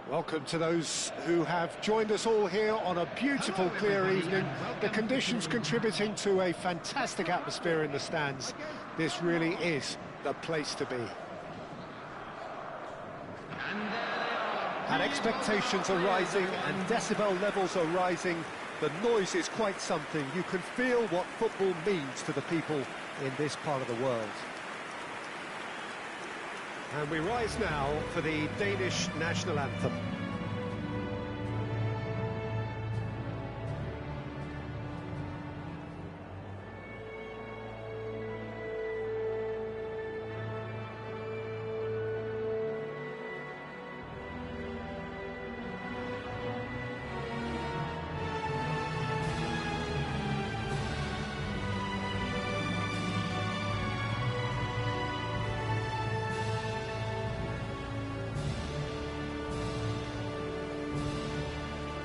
Welcome to those who have joined us all here on a beautiful, clear evening. The conditions contributing to a fantastic atmosphere in the stands. This really is the place to be. And expectations are rising and decibel levels are rising. The noise is quite something. You can feel what football means to the people in this part of the world. And we rise now for the Danish national anthem.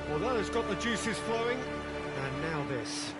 Well, that has got the juices flowing, and now this.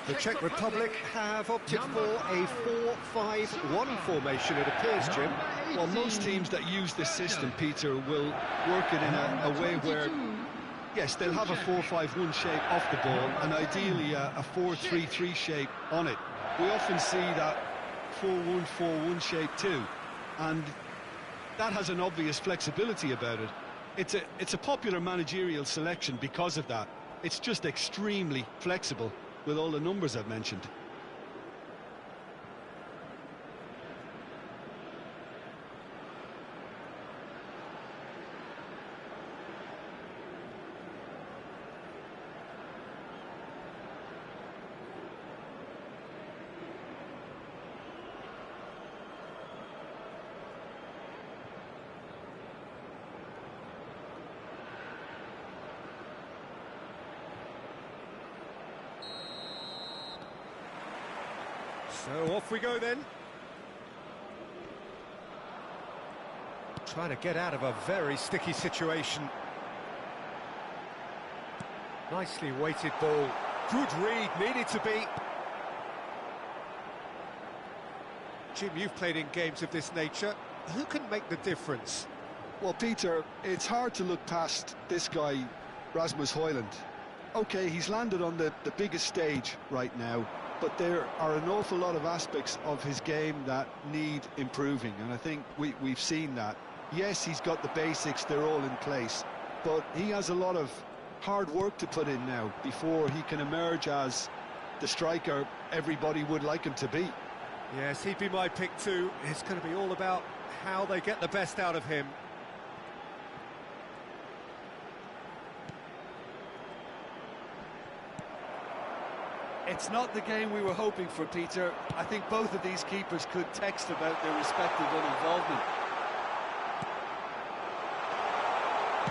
The Czech Republic have opted for a 4-5-1 formation, it appears, Jim. Well, most teams that use this system, Peter, will work it in a way where, yes, they'll have a 4-5-1 shape off the ball and ideally a 4-3-3 shape on it. We often see that 4-1-4-1 shape too, and that has an obvious flexibility about it. It's a popular managerial selection because of that. It's just extremely flexible with all the numbers I've mentioned. So off we go then. Trying to get out of a very sticky situation. Nicely weighted ball. Good read, needed to be. Jim, you've played in games of this nature. Who can make the difference? Well, Peter, it's hard to look past this guy, Rasmus Højlund. Okay, he's landed on the biggest stage right now, but there are an awful lot of aspects of his game that need improving, and I think we've seen that. Yes, he's got the basics, they're all in place, but he has a lot of hard work to put in now before he can emerge as the striker everybody would like him to be. Yes, he'd be my pick too. It's going to be all about how they get the best out of him. It's not the game we were hoping for, Peter. I think both of these keepers could text about their respective involvement.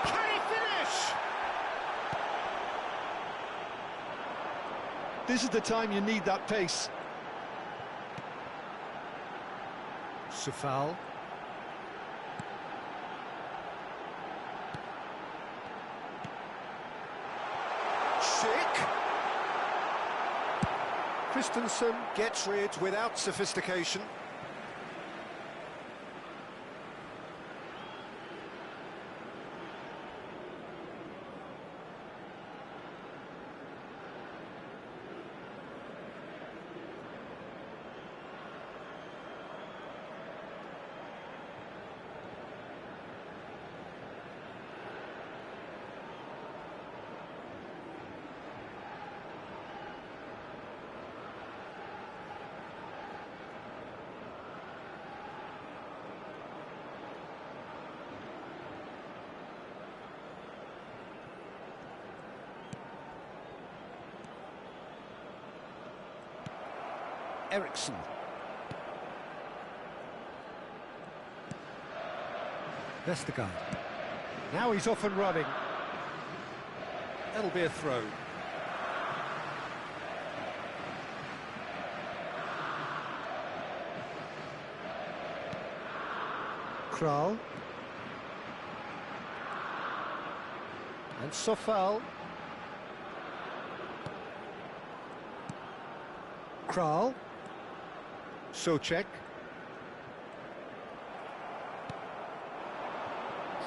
Can he finish? This is the time you need that pace. Safal. Christensen gets rid without sophistication. Eriksson. Vestergaard. Now he's off and running. That'll be a throw. Kral. And Sofal. Kral. Socek.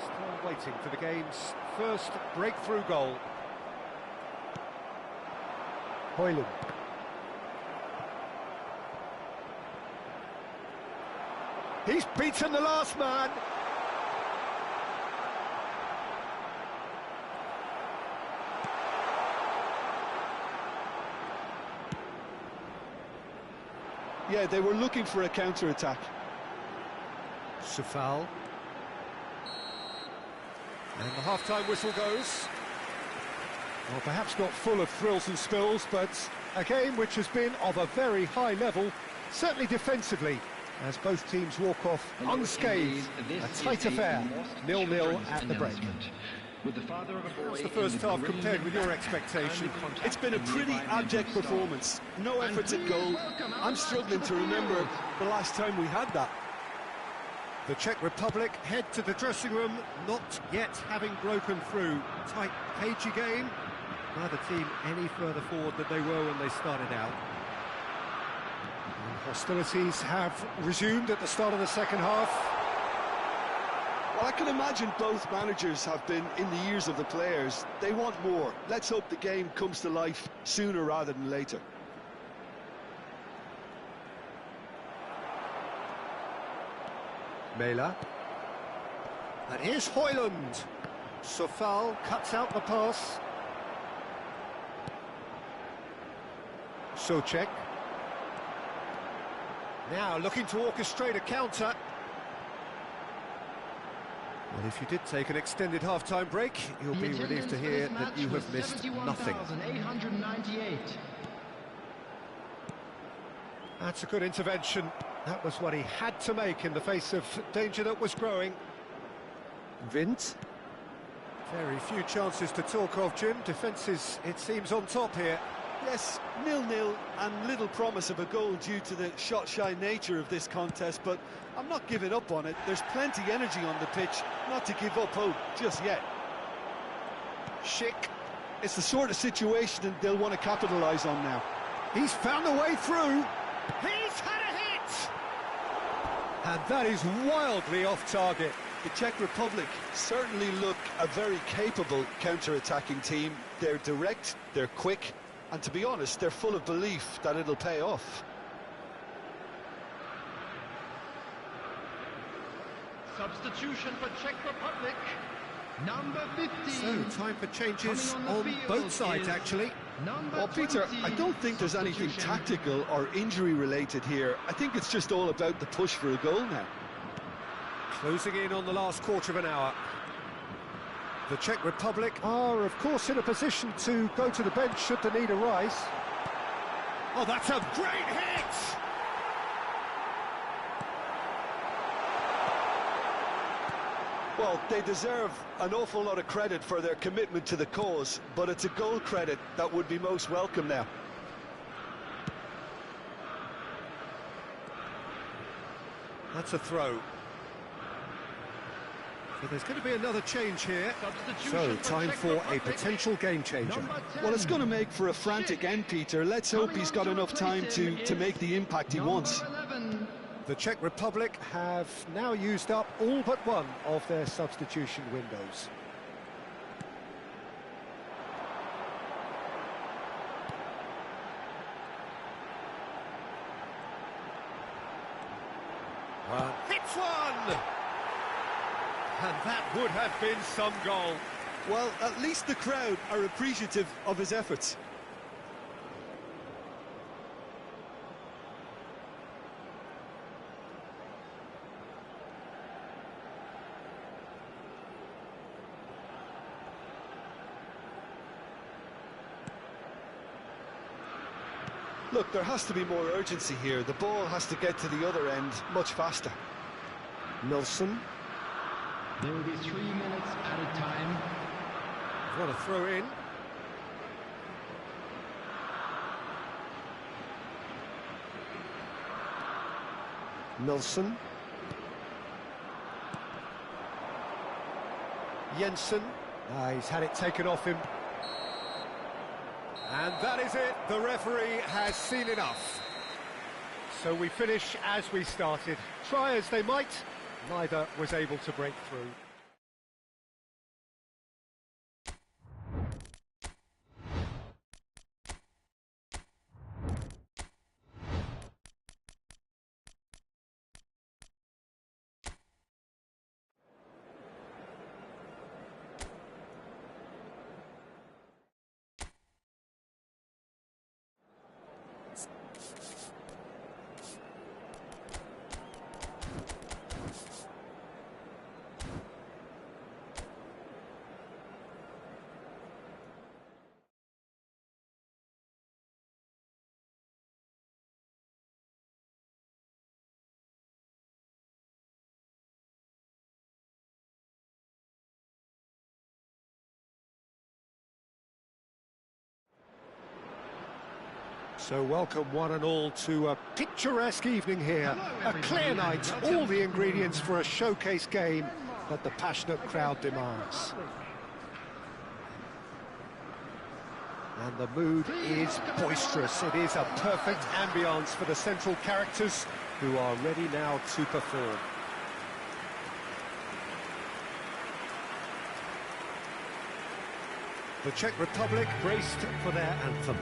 Still waiting for the game's first breakthrough goal. Højlund. He's beaten the last man. Yeah, they were looking for a counter-attack. Sofal. And the half-time whistle goes. Well, perhaps not full of thrills and spills, but a game which has been of a very high level, certainly defensively, as both teams walk off unscathed. A tight affair, 0-0 at the break. How's the first half compared with your expectation? It's been a pretty abject performance. No efforts at goal. I'm struggling to remember the last time we had that. The Czech Republic head to the dressing room, not yet having broken through. Tight, cagey game. Neither team any further forward than they were when they started out. And hostilities have resumed at the start of the second half. Well, I can imagine both managers have been in the ears of the players. They want more. Let's hope the game comes to life sooner rather than later. Mela. And here's Højlund. Sofal cuts out the pass. Socek. Now looking to orchestrate a counter. Well, if you did take an extended half-time break, you'll be relieved to hear that you have missed nothing. That's a good intervention. That was what he had to make in the face of danger that was growing. Vint. Very few chances to talk of, Jim. Defence is, it seems, on top here. Yes, 0-0 and little promise of a goal due to the shot-shy nature of this contest, but I'm not giving up on it. There's plenty energy on the pitch, not to give up hope just yet. Schick. It's the sort of situation that they'll want to capitalise on now. He's found a way through. He's had a hit! And that is wildly off target. The Czech Republic certainly look a very capable counter-attacking team. They're direct, they're quick, and to be honest, they're full of belief that it'll pay off. Substitution for Czech Republic, number 15. So, time for changes on both sides, actually. Well, Peter, I don't think there's anything tactical or injury-related here. I think it's just all about the push for a goal now. Closing in on the last quarter of an hour. The Czech Republic are, of course, in a position to go to the bench should the need arise. Oh, that's a great hit! Well, they deserve an awful lot of credit for their commitment to the cause, but it's a goal credit that would be most welcome now. That's a throw. So there's going to be another change here. So, time for a potential game changer. Well, it's going to make for a frantic end, Peter. Let's hope he's got enough time to make the impact he wants. The Czech Republic have now used up all but one of their substitution windows. Hits one! And that would have been some goal. Well, at least the crowd are appreciative of his efforts. Look, there has to be more urgency here. The ball has to get to the other end much faster. Nilsson. There will be 3 minutes at a time. What a throw in. Nilsson. Jensen. He's had it taken off him. And that is it. The referee has seen enough. So we finish as we started. Try as they might, neither was able to break through. So welcome one and all to a picturesque evening here. A clear night, all the ingredients for a showcase game that the passionate crowd demands. And the mood is boisterous. It is a perfect ambience for the central characters who are ready now to perform. The Czech Republic braced for their anthem.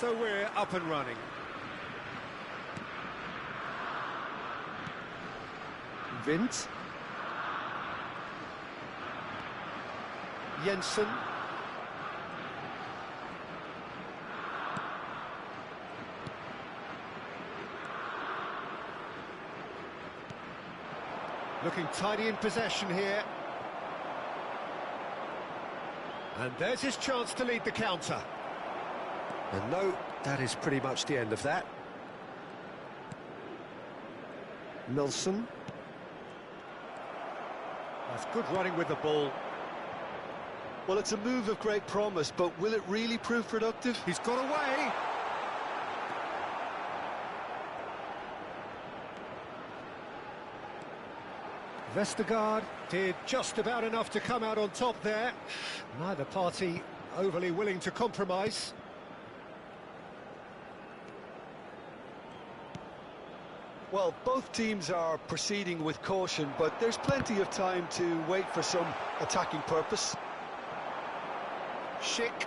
So we're up and running. Vint. Jensen. Looking tidy in possession here. And there's his chance to lead the counter. And no, that is pretty much the end of that. Nilsson. That's good running with the ball. Well, it's a move of great promise, but will it really prove productive? He's got away. Vestergaard did just about enough to come out on top there. Neither party overly willing to compromise. Well, both teams are proceeding with caution, but there's plenty of time to wait for some attacking purpose. Schick.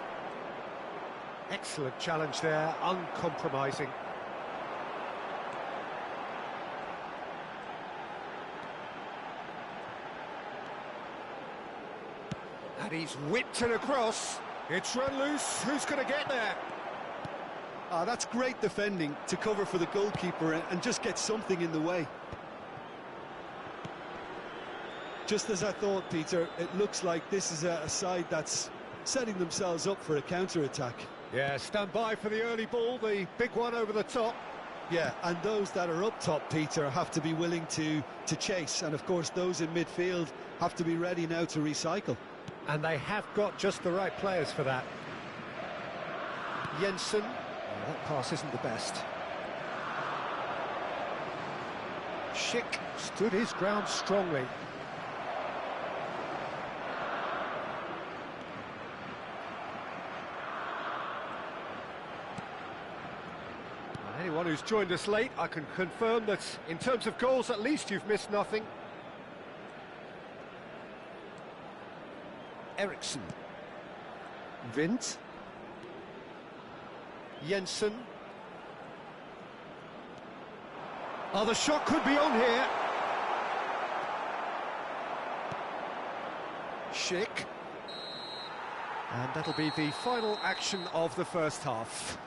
Excellent challenge there, uncompromising. And he's whipped it across. It's run loose. Who's going to get there? That's great defending to cover for the goalkeeper and just get something in the way. Just as I thought, Peter, it looks like this is a side that's setting themselves up for a counter-attack. Yeah, stand by for the early ball, the big one over the top. Yeah, and those that are up top, Peter, have to be willing to chase. And, of course, those in midfield have to be ready now to recycle. And they have got just the right players for that. Jensen. That pass isn't the best. Schick stood his ground strongly. And anyone who's joined us late, I can confirm that in terms of goals, at least you've missed nothing. Eriksson. Vint. Jensen. Oh, the shot could be on here. Schick. And that'll be the final action of the first half.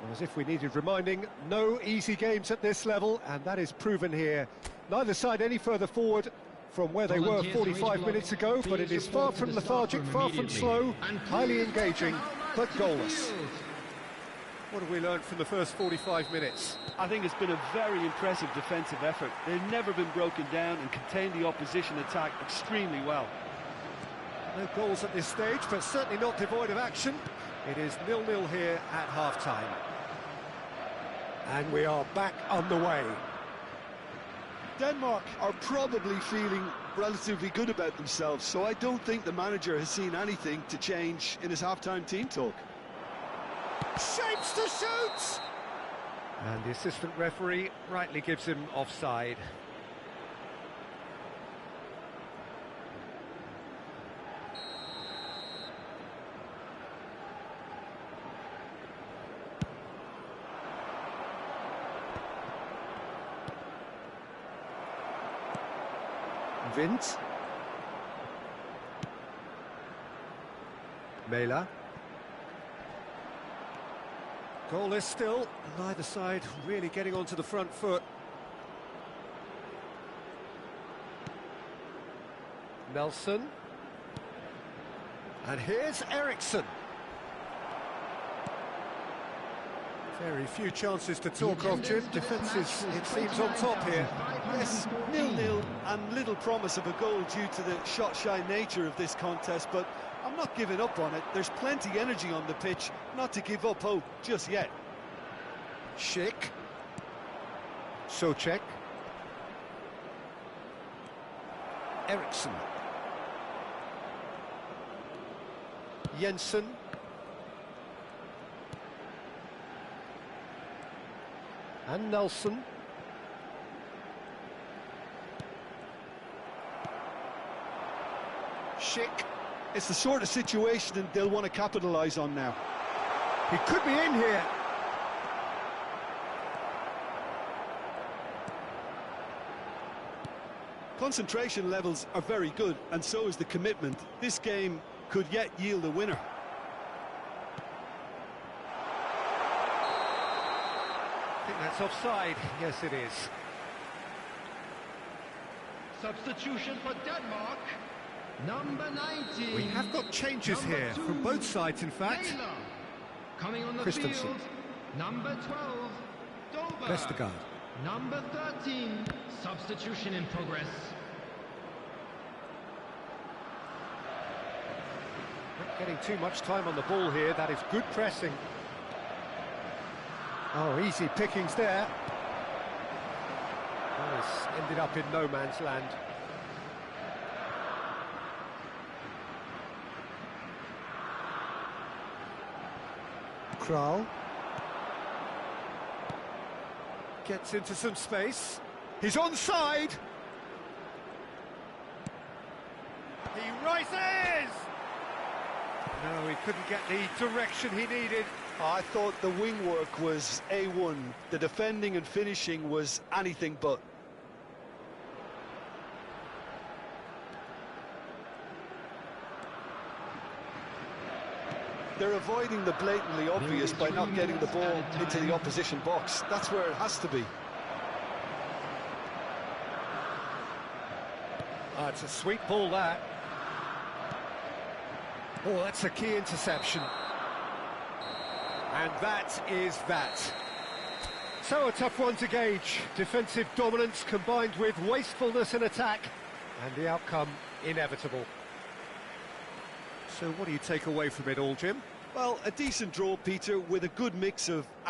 Well, as if we needed reminding, no easy games at this level, and that is proven here. Neither side any further forward from where they were 45 minutes ago, but it is far from lethargic, far from slow, highly engaging, but goalless. What have we learned from the first 45 minutes? I think it's been a very impressive defensive effort. They've never been broken down and contained the opposition attack extremely well. No goals at this stage, but certainly not devoid of action. It is 0-0 here at half-time. And we are back underway. Denmark are probably feeling relatively good about themselves, so I don't think the manager has seen anything to change in his half-time team talk. Shapes to shoot! And the assistant referee rightly gives him offside. Vint. Mela. Goalless still, neither side really getting onto the front foot. Nelson. And here's Eriksson. Very few chances to talk of, Jim. Defence is, it seems, on top here. Yes, 0-0 and little promise of a goal due to the shot-shy nature of this contest, but I'm not giving up on it. There's plenty energy on the pitch, not to give up hope just yet. Schick. Socek. Eriksson. Jensen. And Nelson. Schick. It's the sort of situation that they'll want to capitalise on now. He could be in here. Concentration levels are very good, and so is the commitment. This game could yet yield a winner. I think that's offside. Yes, it is. Substitution for Denmark. Number 19. We have got changes Number here 2, from both sides, in fact. Taylor. Coming on the Christensen. field. Number 12. Dober. Vestergaard. Number 13. Substitution in progress. Not getting too much time on the ball here. That is good pressing. Oh, easy pickings there. Oh, it's ended up in no man's land. Kral. Gets into some space. He's onside. He rises! No, he couldn't get the direction he needed. I thought the wing work was A1. The defending and finishing was anything but. They're avoiding the blatantly obvious by not getting the ball into the opposition box. That's where it has to be. Oh, it's a sweet ball, that. Oh, that's a key interception. And that is that. So a tough one to gauge. Defensive dominance combined with wastefulness in attack, and the outcome inevitable. So what do you take away from it all, Jim? Well, a decent draw, Peter, with a good mix of